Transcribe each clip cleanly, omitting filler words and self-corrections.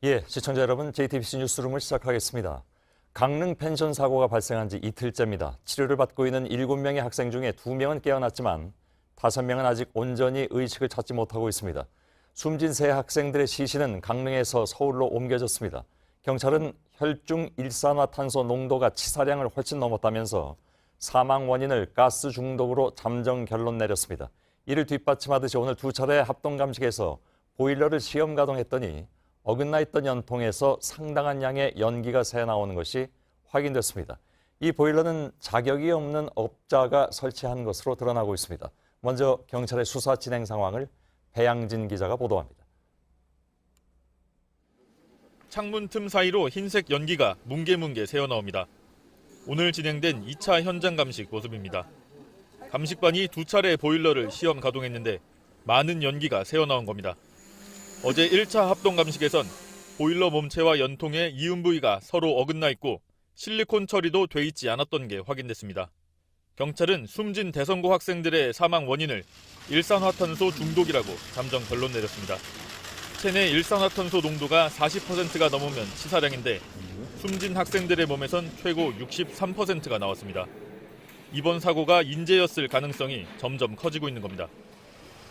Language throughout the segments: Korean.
예, 시청자 여러분, JTBC 뉴스룸을 시작하겠습니다. 강릉 펜션 사고가 발생한 지 이틀째입니다. 치료를 받고 있는 7명의 학생 중에 2명은 깨어났지만 5명은 아직 온전히 의식을 찾지 못하고 있습니다. 숨진 세 학생들의 시신은 강릉에서 서울로 옮겨졌습니다. 경찰은 혈중 일산화탄소 농도가 치사량을 훨씬 넘었다면서 사망 원인을 가스 중독으로 잠정 결론 내렸습니다. 이를 뒷받침하듯이 오늘 두 차례 합동감식에서 보일러를 시험 가동했더니 어긋나 있던 연통에서 상당한 양의 연기가 새어나오는 것이 확인됐습니다. 이 보일러는 자격이 없는 업자가 설치한 것으로 드러나고 있습니다. 먼저 경찰의 수사 진행 상황을 배양진 기자가 보도합니다. 창문 틈 사이로 흰색 연기가 뭉게뭉게 새어나옵니다. 오늘 진행된 2차 현장 감식 모습입니다. 감식반이 두 차례 보일러를 시험 가동했는데 많은 연기가 새어나온 겁니다. 어제 1차 합동 감식에선 보일러 몸체와 연통의 이음 부위가 서로 어긋나 있고 실리콘 처리도 돼 있지 않았던 게 확인됐습니다. 경찰은 숨진 대성고 학생들의 사망 원인을 일산화탄소 중독이라고 잠정 결론 내렸습니다. 체내 일산화탄소 농도가 40%가 넘으면 치사량인데 숨진 학생들의 몸에선 최고 63%가 나왔습니다. 이번 사고가 인재였을 가능성이 점점 커지고 있는 겁니다.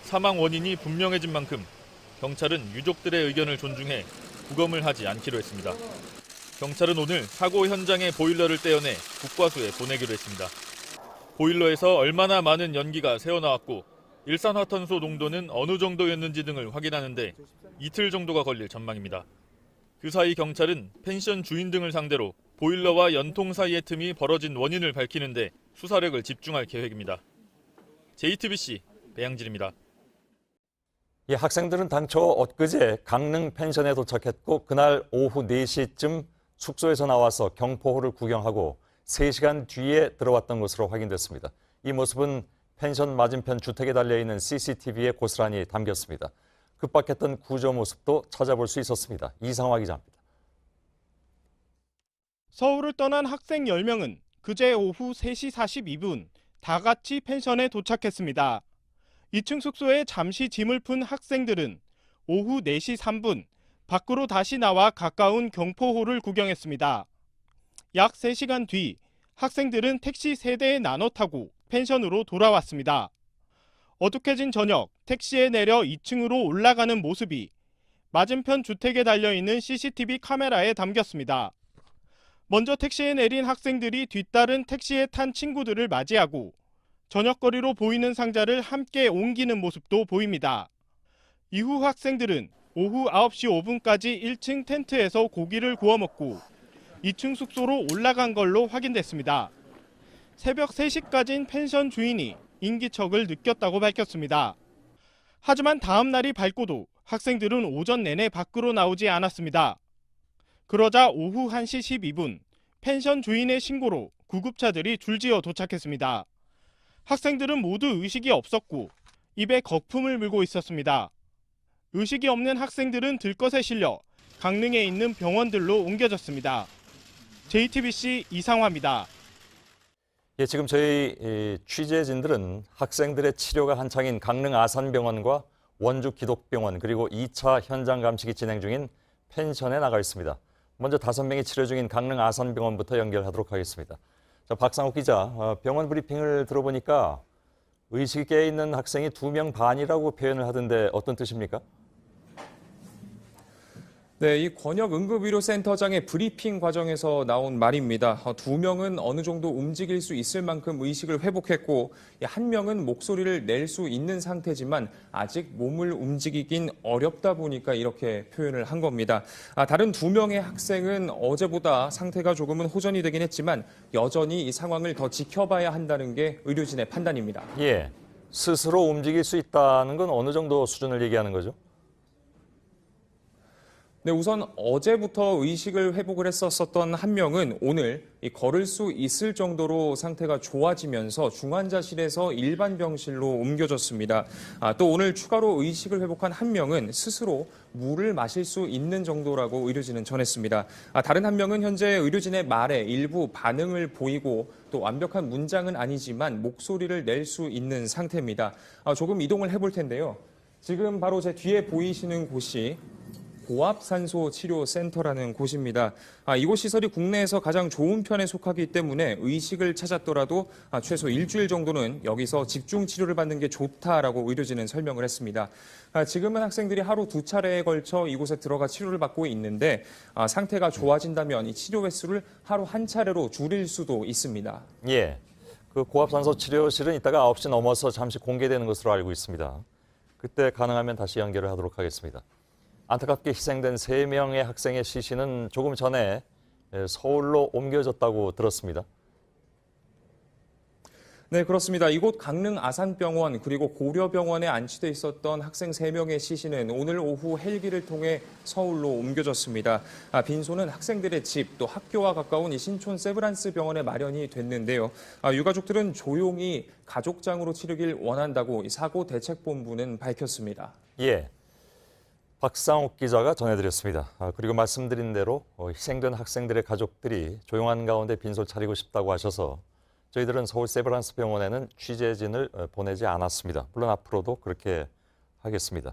사망 원인이 분명해진 만큼 경찰은 유족들의 의견을 존중해 부검을 하지 않기로 했습니다. 경찰은 오늘 사고 현장의 보일러를 떼어내 국과수에 보내기로 했습니다. 보일러에서 얼마나 많은 연기가 새어나왔고 일산화탄소 농도는 어느 정도였는지 등을 확인하는데 이틀 정도가 걸릴 전망입니다. 그 사이 경찰은 펜션 주인 등을 상대로 보일러와 연통 사이의 틈이 벌어진 원인을 밝히는데 수사력을 집중할 계획입니다. JTBC 배양진입니다. 이 학생들은 당초 엊그제 강릉 펜션에 도착했고 그날 오후 4시쯤 숙소에서 나와서 경포호를 구경하고 3시간 뒤에 들어왔던 것으로 확인됐습니다. 이 모습은 펜션 맞은편 주택에 달려있는 CCTV에 고스란히 담겼습니다. 급박했던 구조 모습도 찾아볼 수 있었습니다. 이상화 기자입니다. 서울을 떠난 학생 10명은 그제 오후 3시 42분 다 같이 펜션에 도착했습니다. 2층 숙소에 잠시 짐을 푼 학생들은 오후 4시 3분 밖으로 다시 나와 가까운 경포호를 구경했습니다. 약 3시간 뒤 학생들은 택시 3대에 나눠 타고 펜션으로 돌아왔습니다. 어둑해진 저녁 택시에 내려 2층으로 올라가는 모습이 맞은편 주택에 달려있는 CCTV 카메라에 담겼습니다. 먼저 택시에 내린 학생들이 뒤따른 택시에 탄 친구들을 맞이하고 저녁거리로 보이는 상자를 함께 옮기는 모습도 보입니다. 이후 학생들은 오후 9시 5분까지 1층 텐트에서 고기를 구워 먹고 2층 숙소로 올라간 걸로 확인됐습니다. 새벽 3시까지인 펜션 주인이 인기척을 느꼈다고 밝혔습니다. 하지만 다음 날이 밝고도 학생들은 오전 내내 밖으로 나오지 않았습니다. 그러자 오후 1시 12분 펜션 주인의 신고로 구급차들이 줄지어 도착했습니다. 학생들은 모두 의식이 없었고 입에 거품을 물고 있었습니다. 의식이 없는 학생들은 들것에 실려 강릉에 있는 병원들로 옮겨졌습니다. JTBC 이상화입니다. 예, 지금 저희 취재진들은 학생들의 치료가 한창인 강릉 아산병원과 원주 기독병원 그리고 2차 현장 감식이 진행 중인 펜션에 나가 있습니다. 먼저 5명이 치료 중인 강릉 아산병원부터 연결하도록 하겠습니다. 자, 박상욱 기자, 병원 브리핑을 들어보니까 의식이 깨어있는 학생이 2명 반이라고 표현을 하던데 어떤 뜻입니까? 네, 이 권역응급의료센터장의 브리핑 과정에서 나온 말입니다. 2명은 어느 정도 움직일 수 있을 만큼 의식을 회복했고 1명은 목소리를 낼 수 있는 상태지만 아직 몸을 움직이긴 어렵다 보니까 이렇게 표현을 한 겁니다. 다른 2명의 학생은 어제보다 상태가 조금은 호전이 되긴 했지만 여전히 이 상황을 더 지켜봐야 한다는 게 의료진의 판단입니다. 예, 스스로 움직일 수 있다는 건 어느 정도 수준을 얘기하는 거죠? 네, 우선 어제부터 의식을 회복을 했었던 1명은 오늘 걸을 수 있을 정도로 상태가 좋아지면서 중환자실에서 일반 병실로 옮겨졌습니다. 또 오늘 추가로 의식을 회복한 1명은 스스로 물을 마실 수 있는 정도라고 의료진은 전했습니다. 다른 1명은 현재 의료진의 말에 일부 반응을 보이고 또 완벽한 문장은 아니지만 목소리를 낼 수 있는 상태입니다. 조금 이동을 해볼 텐데요. 지금 바로 제 뒤에 보이시는 곳이 고압산소치료센터라는 곳입니다. 이곳 시설이 국내에서 가장 좋은 편에 속하기 때문에 의식을 찾았더라도 최소 일주일 정도는 여기서 집중 치료를 받는 게 좋다라고 의료진은 설명을 했습니다. 지금은 학생들이 하루 2차례에 걸쳐 이곳에 들어가 치료를 받고 있는데 상태가 좋아진다면 이 치료 횟수를 하루 1차례로 줄일 수도 있습니다. 예, 그 고압산소 치료실은 이따가 9시 넘어서 잠시 공개되는 것으로 알고 있습니다. 그때 가능하면 다시 연결을 하도록 하겠습니다. 안타깝게 희생된 3명의 학생의 시신은 조금 전에 서울로 옮겨졌다고 들었습니다. 네, 그렇습니다. 이곳 강릉 아산병원 그리고 고려병원에 안치돼 있었던 학생 3명의 시신은 오늘 오후 헬기를 통해 서울로 옮겨졌습니다. 빈소는 학생들의 집, 또 학교와 가까운 이 신촌 세브란스 병원에 마련이 됐는데요. 유가족들은 조용히 가족장으로 치르길 원한다고 이 사고대책본부는 밝혔습니다. 예, 박상욱 기자가 전해드렸습니다. 그리고 말씀드린 대로 희생된 학생들의 가족들이 조용한 가운데 빈소를 차리고 싶다고 하셔서 저희들은 서울 세브란스 병원에는 취재진을 보내지 않았습니다. 물론 앞으로도 그렇게 하겠습니다.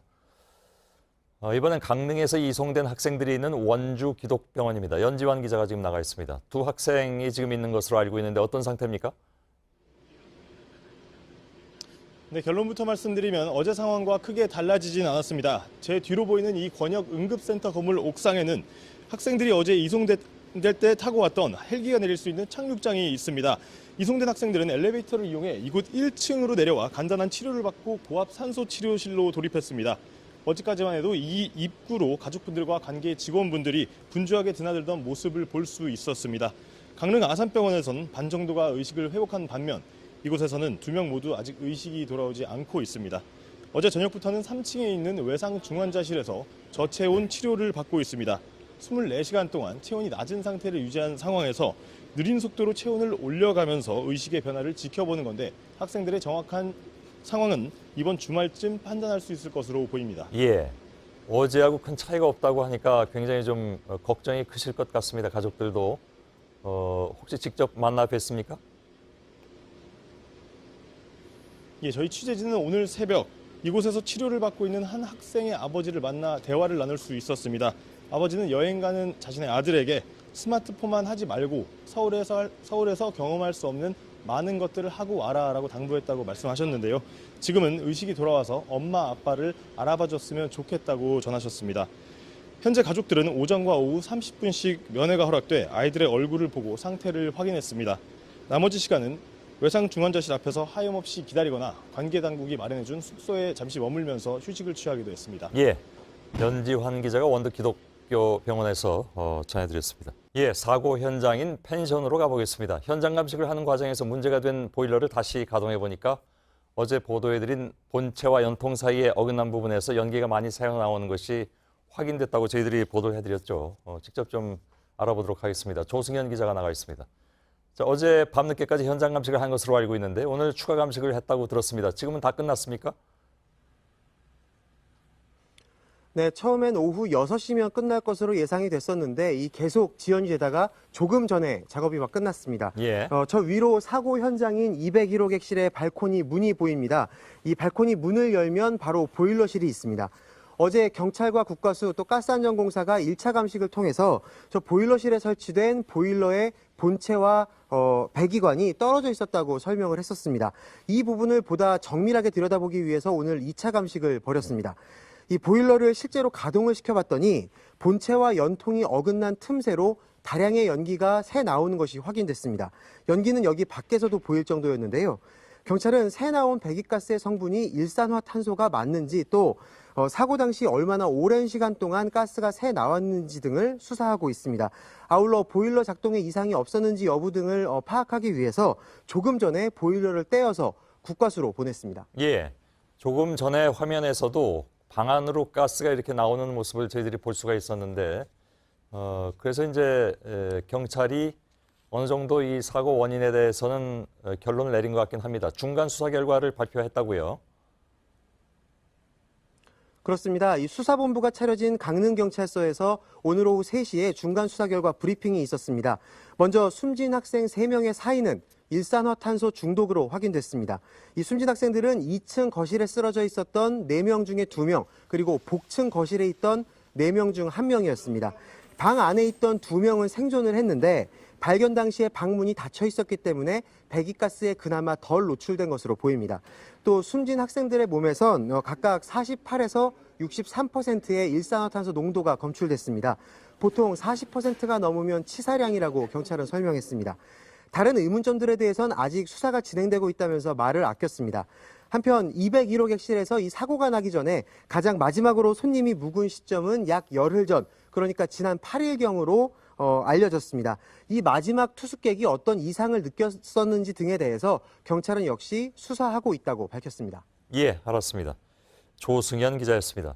이번엔 강릉에서 이송된 학생들이 있는 원주 기독병원입니다. 연지환 기자가 지금 나가 있습니다. 두 학생이 지금 있는 것으로 알고 있는데 어떤 상태입니까? 네, 결론부터 말씀드리면 어제 상황과 크게 달라지진 않았습니다. 제 뒤로 보이는 이 권역 응급센터 건물 옥상에는 학생들이 어제 이송될 때 타고 왔던 헬기가 내릴 수 있는 착륙장이 있습니다. 이송된 학생들은 엘리베이터를 이용해 이곳 1층으로 내려와 간단한 치료를 받고 고압 산소 치료실로 돌입했습니다. 어제까지만 해도 이 입구로 가족분들과 관계 직원분들이 분주하게 드나들던 모습을 볼 수 있었습니다. 강릉 아산병원에선 반 정도가 의식을 회복한 반면 이곳에서는 2명 모두 아직 의식이 돌아오지 않고 있습니다. 어제 저녁부터는 3층에 있는 외상 중환자실에서 저체온 치료를 받고 있습니다. 24시간 동안 체온이 낮은 상태를 유지한 상황에서 느린 속도로 체온을 올려가면서 의식의 변화를 지켜보는 건데 학생들의 정확한 상황은 이번 주말쯤 판단할 수 있을 것으로 보입니다. 예, 어제하고 큰 차이가 없다고 하니까 굉장히 좀 걱정이 크실 것 같습니다. 가족들도. 혹시 직접 만나 뵀습니까? 예, 저희 취재진은 오늘 새벽 이곳에서 치료를 받고 있는 한 학생의 아버지를 만나 대화를 나눌 수 있었습니다. 아버지는 여행 가는 자신의 아들에게 스마트폰만 하지 말고 서울에서 경험할 수 없는 많은 것들을 하고 와라라고 당부했다고 말씀하셨는데요. 지금은 의식이 돌아와서 엄마 아빠를 알아봐줬으면 좋겠다고 전하셨습니다. 현재 가족들은 오전과 오후 30분씩 면회가 허락돼 아이들의 얼굴을 보고 상태를 확인했습니다. 나머지 시간은 외상 중환자실 앞에서 하염없이 기다리거나 관계 당국이 마련해준 숙소에 잠시 머물면서 휴식을 취하기도 했습니다. 예, 연지환 기자가 원주 기독교 병원에서 전해드렸습니다. 예, 사고 현장인 펜션으로 가보겠습니다. 현장 감식을 하는 과정에서 문제가 된 보일러를 다시 가동해 보니까 어제 보도해드린 본체와 연통 사이에 어긋난 부분에서 연기가 많이 새어나오는 것이 확인됐다고 저희들이 보도를 해드렸죠. 직접 좀 알아보도록 하겠습니다. 조승현 기자가 나가 있습니다. 자, 어제 밤늦게까지 현장 감식을 한 것으로 알고 있는데 오늘 추가 감식을 했다고 들었습니다. 지금은 다 끝났습니까? 네, 처음엔 오후 6시면 끝날 것으로 예상이 됐었는데 이 계속 지연이 되다가 조금 전에 작업이 막 끝났습니다. 예. 저 위로 사고 현장인 201호 객실의 발코니 문이 보입니다. 이 발코니 문을 열면 바로 보일러실이 있습니다. 어제 경찰과 국가수 또 가스안전공사가 1차 감식을 통해서 저 보일러실에 설치된 보일러의 본체와 배기관이 떨어져 있었다고 설명을 했었습니다. 이 부분을 보다 정밀하게 들여다보기 위해서 오늘 2차 감식을 벌였습니다. 이 보일러를 실제로 가동을 시켜봤더니 본체와 연통이 어긋난 틈새로 다량의 연기가 새 나오는 것이 확인됐습니다. 연기는 여기 밖에서도 보일 정도였는데요. 경찰은 새 나온 배기가스의 성분이 일산화탄소가 맞는지 또 사고 당시 얼마나 오랜 시간 동안 가스가 새 나왔는지 등을 수사하고 있습니다. 아울러 보일러 작동에 이상이 없었는지 여부 등을 파악하기 위해서 조금 전에 보일러를 떼어서 국과수로 보냈습니다. 예, 조금 전에 화면에서도 방 안으로 가스가 이렇게 나오는 모습을 저희들이 볼 수가 있었는데 그래서 이제 경찰이 어느 정도 이 사고 원인에 대해서는 결론을 내린 것 같긴 합니다. 중간 수사 결과를 발표했다고요? 그렇습니다. 이 수사본부가 차려진 강릉경찰서에서 오늘 오후 3시에 중간 수사 결과 브리핑이 있었습니다. 먼저 숨진 학생 3명의 사인은 일산화탄소 중독으로 확인됐습니다. 이 숨진 학생들은 2층 거실에 쓰러져 있었던 4명 중에 2명, 그리고 복층 거실에 있던 4명 중 1명이었습니다. 방 안에 있던 2명은 생존을 했는데 발견 당시에 방문이 닫혀 있었기 때문에 배기가스에 그나마 덜 노출된 것으로 보입니다. 또 숨진 학생들의 몸에선 각각 48에서 63%의 일산화탄소 농도가 검출됐습니다. 보통 40%가 넘으면 치사량이라고 경찰은 설명했습니다. 다른 의문점들에 대해서는 아직 수사가 진행되고 있다면서 말을 아꼈습니다. 한편 201호 객실에서 이 사고가 나기 전에 가장 마지막으로 손님이 묵은 시점은 약 열흘 전, 그러니까 지난 8일경으로 알려졌습니다. 이 마지막 투숙객이 어떤 이상을 느꼈었는지 등에 대해서 경찰은 역시 수사하고 있다고 밝혔습니다. 예, 알았습니다. 조승현 기자였습니다.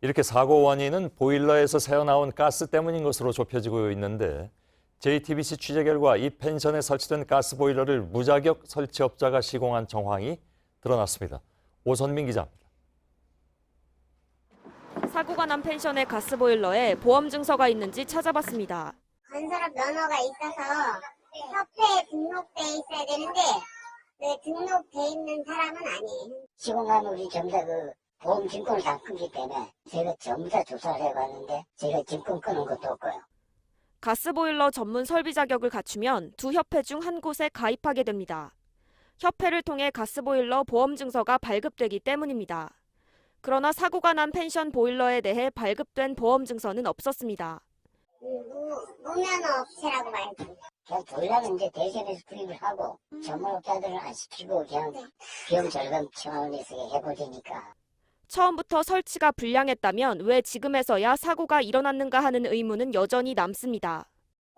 이렇게 사고 원인은 보일러에서 새어나온 가스 때문인 것으로 좁혀지고 있는데 JTBC 취재 결과 이 펜션에 설치된 가스 보일러를 무자격 설치업자가 시공한 정황이 드러났습니다. 오선민 기자입니다. 사고가 난 펜션의 가스보일러에 보험 증서가 있는지 찾아봤습니다. 건설업 면허가 있어서 협회에 등록돼 있어야 되는데 등록돼 있는 사람은 아니에요. 시공하면 우리 전부 다 보험 증권을 다 끊기 때문에 제가 전부 다 조사를 해봤는데 제가 증권 끊은 것도 없고요. 가스보일러 전문 설비 자격을 갖추면 두 협회 중 한 곳에 가입하게 됩니다. 협회를 통해 가스보일러 보험 증서가 발급되기 때문입니다. 그러나 사고가 난 펜션 보일러에 대해 발급된 보험 증서는 없었습니다. 무면허 업체라고 말해요. 그냥 보일러는 이제 대전에서 구입을 하고 전문업자들은 안 시키고 그냥 비용 절감 차원에서 해보려니까. 처음부터 설치가 불량했다면 왜 지금에서야 사고가 일어났는가 하는 의문은 여전히 남습니다.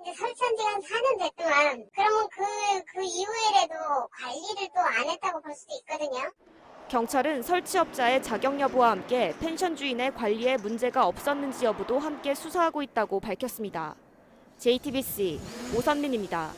이제 설치한 지가 한 4년 됐더만 그러면 그 이후에라도 관리를 또 안 했다고 볼 수도 있거든요. 경찰은 설치업자의 자격 여부와 함께 펜션 주인의 관리에 문제가 없었는지 여부도 함께 수사하고 있다고 밝혔습니다. JTBC 오선민입니다.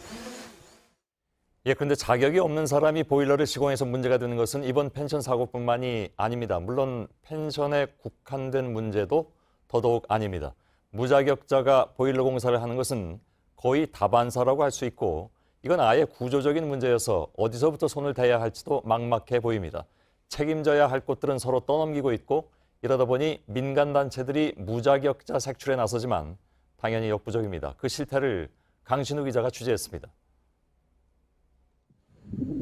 예, 그런데 자격이 없는 사람이 보일러를 시공해서 문제가 되는 것은 이번 펜션 사고뿐만이 아닙니다. 물론 펜션에 국한된 문제도 더더욱 아닙니다. 무자격자가 보일러 공사를 하는 것은 거의 다반사라고 할 수 있고 이건 아예 구조적인 문제여서 어디서부터 손을 대야 할지도 막막해 보입니다. 책임져야 할 곳들은 서로 떠넘기고 있고 이러다 보니 민간단체들이 무자격자 색출에 나서지만 당연히 역부족입니다. 그 실태를 강신우 기자가 취재했습니다.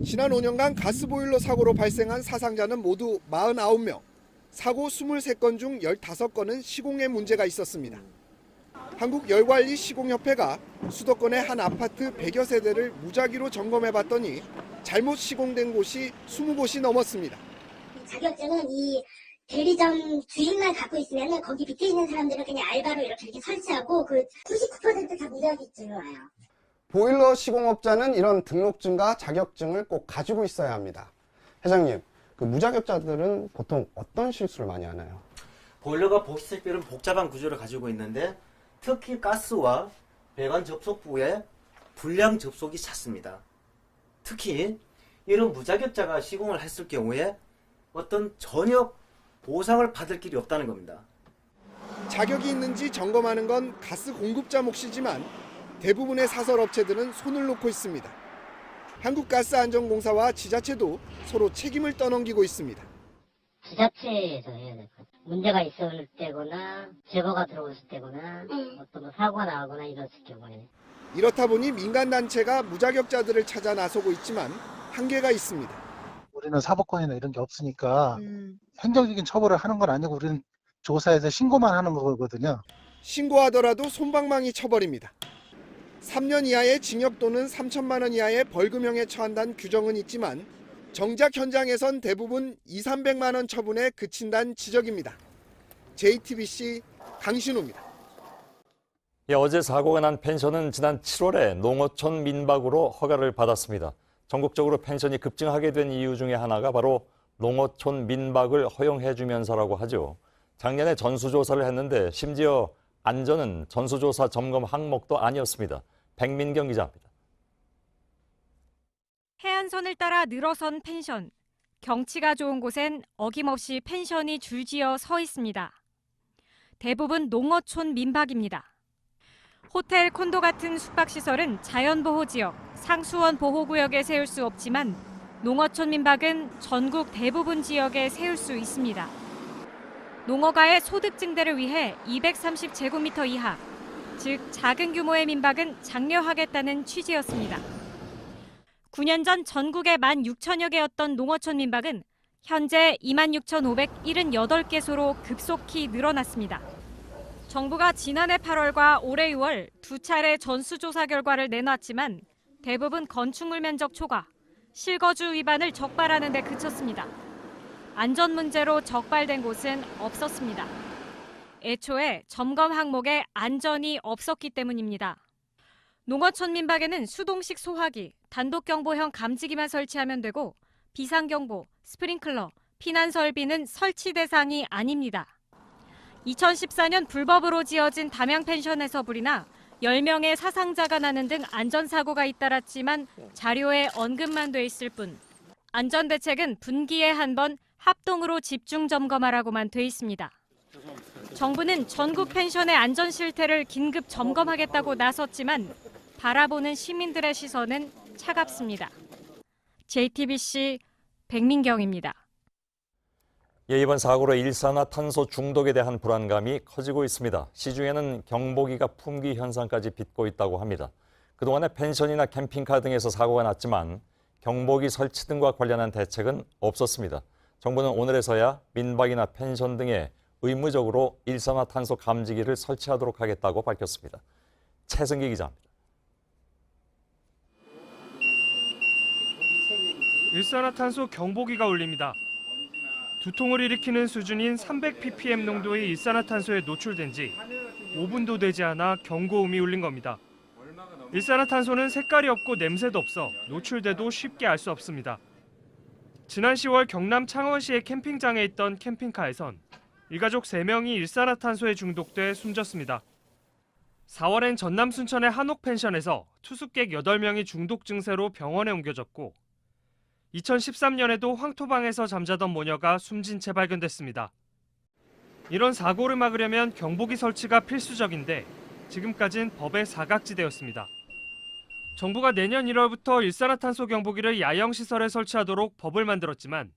지난 5년간 가스보일러 사고로 발생한 사상자는 모두 49명, 사고 23건 중 15건은 시공에 문제가 있었습니다. 한국열관리 시공협회가 수도권의 한 아파트 100여 세대를 무작위로 점검해봤더니 잘못 시공된 곳이 20곳이 넘었습니다. 자격증은 이 대리점 주인만 갖고 있으면 거기 밑에 있는 사람들은 그냥 알바로 이렇게 설치하고 99% 다 무자격증이 와요. 보일러 시공업자는 이런 등록증과 자격증을 꼭 가지고 있어야 합니다. 회장님, 무자격자들은 보통 어떤 실수를 많이 하나요? 보일러가 보시다시피 복잡한 구조를 가지고 있는데 특히 가스와 배관 접속부에 불량 접속이 잦습니다. 특히 이런 무자격자가 시공을 했을 경우에 어떤 전혀 보상을 받을 길이 없다는 겁니다. 자격이 있는지 점검하는 건 가스 공급자 몫이지만 대부분의 사설업체들은 손을 놓고 있습니다. 한국가스안전공사와 지자체도 서로 책임을 떠넘기고 있습니다. 지자체에서 해야 될 것 같아요. 문제가 있을 때거나 제보가 들어왔을 때거나 어떤 사고가 나거나 이랬을 경우에. 이렇다 보니 민간단체가 무자격자들을 찾아 나서고 있지만 한계가 있습니다. 우리는 사법권이나 이런 게 없으니까 행정적인 처벌을 하는 건 아니고 우리는 조사해서 신고만 하는 거거든요. 신고하더라도 솜방망이 처벌입니다. 3년 이하의 징역 또는 3천만 원 이하의 벌금형에 처한다는 규정은 있지만 정작 현장에선 대부분 200~300만 원 처분에 그친다는 지적입니다. JTBC 강신우입니다. 예, 어제 사고가 난 펜션은 지난 7월에 농어촌 민박으로 허가를 받았습니다. 전국적으로 펜션이 급증하게 된 이유 중에 하나가 바로 농어촌 민박을 허용해 주면서라고 하죠. 작년에 전수조사를 했는데 심지어 안전은 전수조사 점검 항목도 아니었습니다. 백민경 기자입니다. 해안선을 따라 늘어선 펜션. 경치가 좋은 곳엔 어김없이 펜션이 줄지어 서 있습니다. 대부분 농어촌 민박입니다. 호텔, 콘도 같은 숙박시설은 자연보호지역, 상수원 보호구역에 세울 수 없지만 농어촌 민박은 전국 대부분 지역에 세울 수 있습니다. 농어가의 소득 증대를 위해 230제곱미터 이하, 즉 작은 규모의 민박은 장려하겠다는 취지였습니다. 9년 전 전국에 16,000여 개였던 농어촌 민박은 현재 26,578개소로 급속히 늘어났습니다. 정부가 지난해 8월과 올해 6월 두 차례 전수조사 결과를 내놨지만 대부분 건축물 면적 초과, 실거주 위반을 적발하는 데 그쳤습니다. 안전 문제로 적발된 곳은 없었습니다. 애초에 점검 항목에 안전이 없었기 때문입니다. 농어촌 민박에는 수동식 소화기, 단독경보형 감지기만 설치하면 되고 비상경보, 스프링클러, 피난 설비는 설치 대상이 아닙니다. 2014년 불법으로 지어진 담양 펜션에서 불이나 10명의 사상자가 나는 등 안전사고가 잇따랐지만 자료에 언급만 돼 있을 뿐 안전대책은 분기에 한 번 합동으로 집중 점검하라고만 돼 있습니다. 정부는 전국 펜션의 안전 실태를 긴급 점검하겠다고 나섰지만 바라보는 시민들의 시선은 차갑습니다. JTBC 백민경입니다. 예, 이번 사고로 일산화탄소 중독에 대한 불안감이 커지고 있습니다. 시중에는 경보기가 품귀 현상까지 빚고 있다고 합니다. 그동안에 펜션이나 캠핑카 등에서 사고가 났지만 경보기 설치 등과 관련한 대책은 없었습니다. 정부는 오늘에서야 민박이나 펜션 등에 의무적으로 일산화탄소 감지기를 설치하도록 하겠다고 밝혔습니다. 최승기 기자입니다. 일산화탄소 경보기가 울립니다. 두통을 일으키는 수준인 300ppm 농도의 일산화탄소에 노출된 지 5분도 되지 않아 경고음이 울린 겁니다. 일산화탄소는 색깔이 없고 냄새도 없어 노출돼도 쉽게 알 수 없습니다. 지난 10월 경남 창원시의 캠핑장에 있던 캠핑카에선 일가족 3명이 일산화탄소에 중독돼 숨졌습니다. 4월엔 전남 순천의 한옥 펜션에서 투숙객 8명이 중독 증세로 병원에 옮겨졌고 2013년에도 황토방에서 잠자던 모녀가 숨진 채 발견됐습니다. 이런 사고를 막으려면 경보기 설치가 필수적인데 지금까진 법의 사각지대였습니다. 정부가 내년 1월부터 일산화탄소 경보기를 야영시설에 설치하도록 법을 만들었지만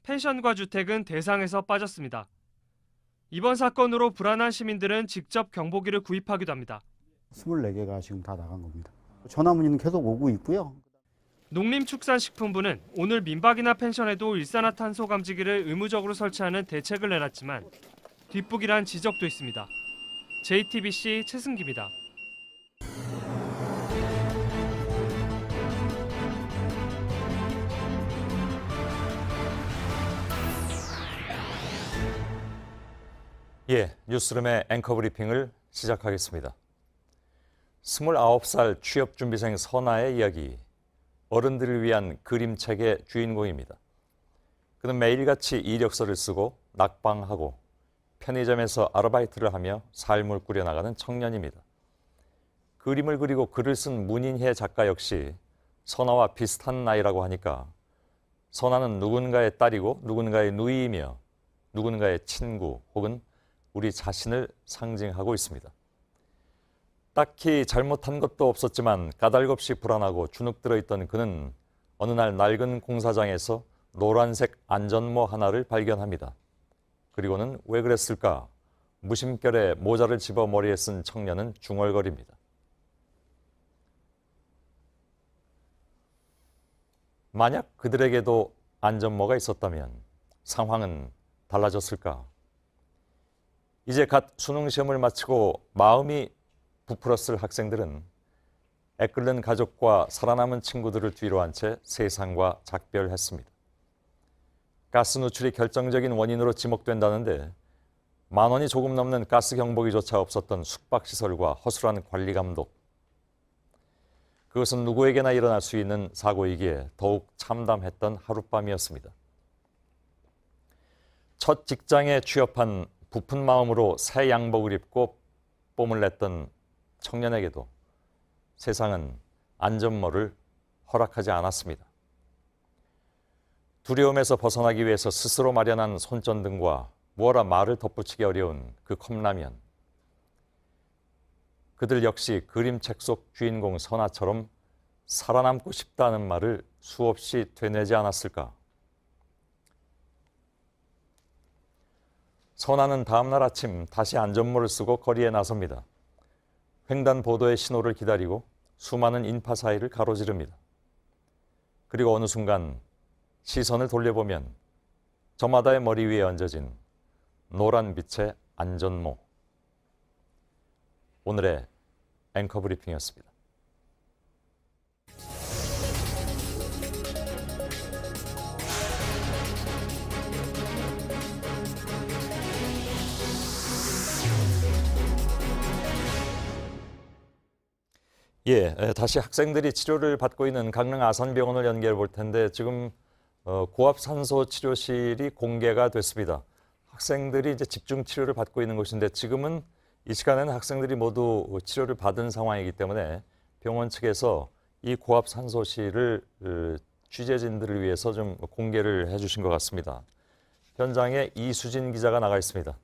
펜션과 주택은 대상에서 빠졌습니다. 이번 사건으로 불안한 시민들은 직접 경보기를 구입하기도 합니다. 24개가 지금 다 나간 겁니다. 전화 문의는 계속 오고 있고요. 농림축산식품부는 오늘 민박이나 펜션에도 일산화탄소 감지기를 의무적으로 설치하는 대책을 내놨지만 뒷북이란 지적도 있습니다. JTBC 최승기입니다. 예, 뉴스룸의 앵커 브리핑을 시작하겠습니다. 29살 취업준비생 선아의 이야기, 어른들을 위한 그림책의 주인공입니다. 그는 매일같이 이력서를 쓰고 낙방하고 편의점에서 아르바이트를 하며 삶을 꾸려나가는 청년입니다. 그림을 그리고 글을 쓴 문인혜 작가 역시 선아와 비슷한 나이라고 하니까 선아는 누군가의 딸이고 누군가의 누이이며 누군가의 친구 혹은 우리 자신을 상징하고 있습니다. 딱히 잘못한 것도 없었지만 까닭없이 불안하고 주눅 들어있던 그는 어느 날 낡은 공사장에서 노란색 안전모 하나를 발견합니다. 그리고는 왜 그랬을까? 무심결에 모자를 집어 머리에 쓴 청년은 중얼거립니다. 만약 그들에게도 안전모가 있었다면 상황은 달라졌을까? 이제 갓 수능시험을 마치고 마음이 부풀었을 학생들은 애끓는 가족과 살아남은 친구들을 뒤로 한 채 세상과 작별했습니다. 가스 누출이 결정적인 원인으로 지목된다는데 10,000원이 조금 넘는 가스 경보기조차 없었던 숙박시설과 허술한 관리 감독. 그것은 누구에게나 일어날 수 있는 사고이기에 더욱 참담했던 하룻밤이었습니다. 첫 직장에 취업한 부푼 마음으로 새 양복을 입고 뽐을 냈던 청년에게도 세상은 안전모를 허락하지 않았습니다. 두려움에서 벗어나기 위해서 스스로 마련한 손전등과 무어라 말을 덧붙이기 어려운 그 컵라면. 그들 역시 그림책 속 주인공 선아처럼 살아남고 싶다는 말을 수없이 되뇌지 않았을까. 선아는 다음 날 아침 다시 안전모를 쓰고 거리에 나섭니다. 횡단보도의 신호를 기다리고 수많은 인파 사이를 가로지릅니다. 그리고 어느 순간 시선을 돌려보면 저마다의 머리 위에 얹어진 노란 빛의 안전모. 오늘의 앵커 브리핑이었습니다. 예, 다시 학생들이 치료를 받고 있는 강릉 아산병원을 연결해 볼 텐데 지금 고압산소 치료실이 공개가 됐습니다. 학생들이 이제 집중 치료를 받고 있는 곳인데 지금은 이 시간에는 학생들이 모두 치료를 받은 상황이기 때문에 병원 측에서 이 고압산소실을 취재진들을 위해서 좀 공개를 해주신 것 같습니다. 현장에 이수진 기자가 나가 있습니다.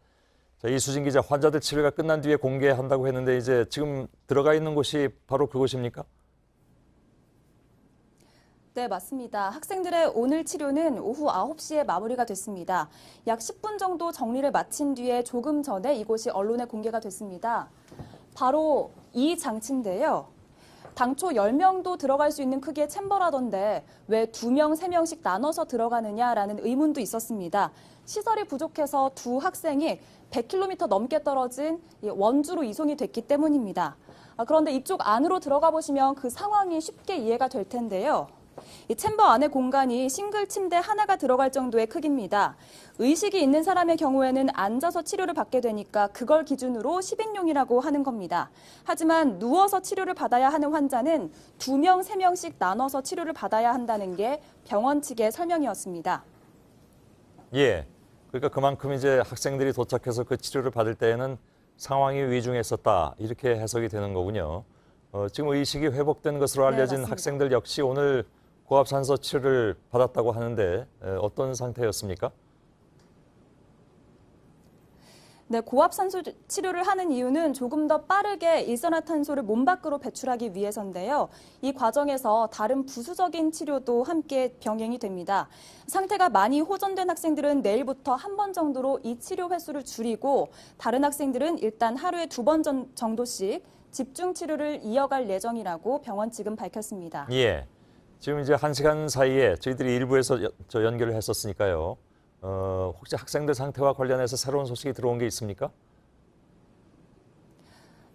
자, 이수진 기자, 환자들 치료가 끝난 뒤에 공개한다고 했는데 이제 지금 들어가 있는 곳이 바로 그곳입니까? 네, 맞습니다. 학생들의 오늘 치료는 오후 9시에 마무리가 됐습니다. 약 10분 정도 정리를 마친 뒤에 조금 전에 이곳이 언론에 공개가 됐습니다. 바로 이 장치인데요. 당초 10명도 들어갈 수 있는 크기의 챔버라던데 왜 2명, 3명씩 나눠서 들어가느냐라는 의문도 있었습니다. 시설이 부족해서 두 학생이 100km 넘게 떨어진 원주로 이송이 됐기 때문입니다. 그런데 이쪽 안으로 들어가 보시면 그 상황이 쉽게 이해가 될 텐데요. 이 챔버 안의 공간이 싱글 침대 하나가 들어갈 정도의 크기입니다. 의식이 있는 사람의 경우에는 앉아서 치료를 받게 되니까 그걸 기준으로 10인용이라고 하는 겁니다. 하지만 누워서 치료를 받아야 하는 환자는 2명, 3명씩 나눠서 치료를 받아야 한다는 게 병원 측의 설명이었습니다. 예, 그러니까 그만큼 이제 학생들이 도착해서 그 치료를 받을 때에는 상황이 위중했었다 이렇게 해석이 되는 거군요. 지금 의식이 회복된 것으로 알려진 네, 학생들 역시 오늘 고압산소 치료를 받았다고 하는데 어떤 상태였습니까? 네, 고압산소 치료를 하는 이유는 조금 더 빠르게 일산화탄소를 몸 밖으로 배출하기 위해서인데요. 이 과정에서 다른 부수적인 치료도 함께 병행이 됩니다. 상태가 많이 호전된 학생들은 내일부터 한 번 정도로 이 치료 횟수를 줄이고 다른 학생들은 일단 하루에 2번 정도씩 집중 치료를 이어갈 예정이라고 병원 측은 밝혔습니다. 예, 지금 이제 1시간 사이에 저희들이 일부에서 연결을 했었으니까요. 혹시 학생들 상태와 관련해서 새로운 소식이 들어온 게 있습니까?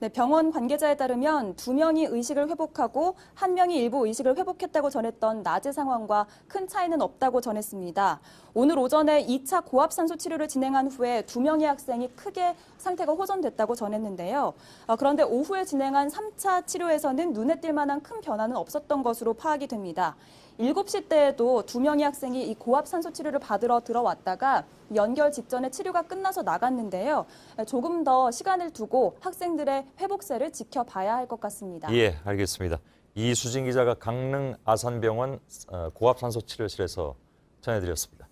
네, 병원 관계자에 따르면 2명이 의식을 회복하고 1명이 일부 의식을 회복했다고 전했던 낮의 상황과 큰 차이는 없다고 전했습니다. 오늘 오전에 2차 고압산소 치료를 진행한 후에 2명의 학생이 크게 상태가 호전됐다고 전했는데요. 그런데 오후에 진행한 3차 치료에서는 눈에 띌 만한 큰 변화는 없었던 것으로 파악이 됩니다. 7시 때에도 2명의 학생이 이 고압산소 치료를 받으러 들어왔다가 연결 직전에 치료가 끝나서 나갔는데요. 조금 더 시간을 두고 학생들의 회복세를 지켜봐야 할 것 같습니다. 예, 알겠습니다. 이수진 기자가 강릉 아산병원 고압산소 치료실에서 전해드렸습니다.